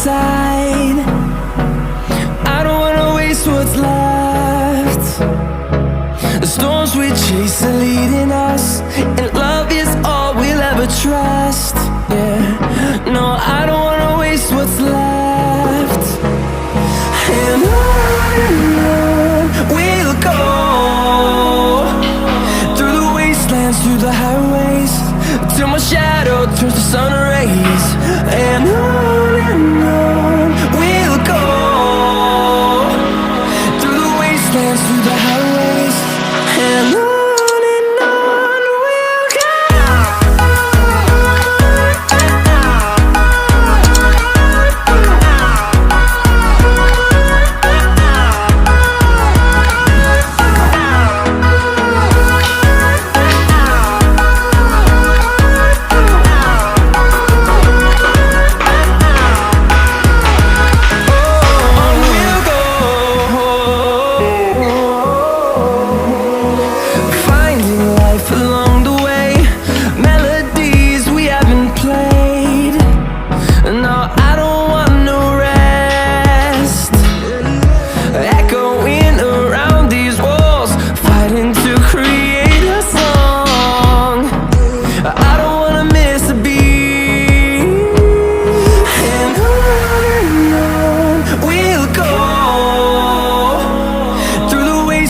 inside. I don't wanna waste what's left. The storms we chase are leading us, and love is all we'll ever trust. Yeah, no, I don't wanna waste what's left. And on we'll go, through the wastelands, through the highways, till my shadow turns to sun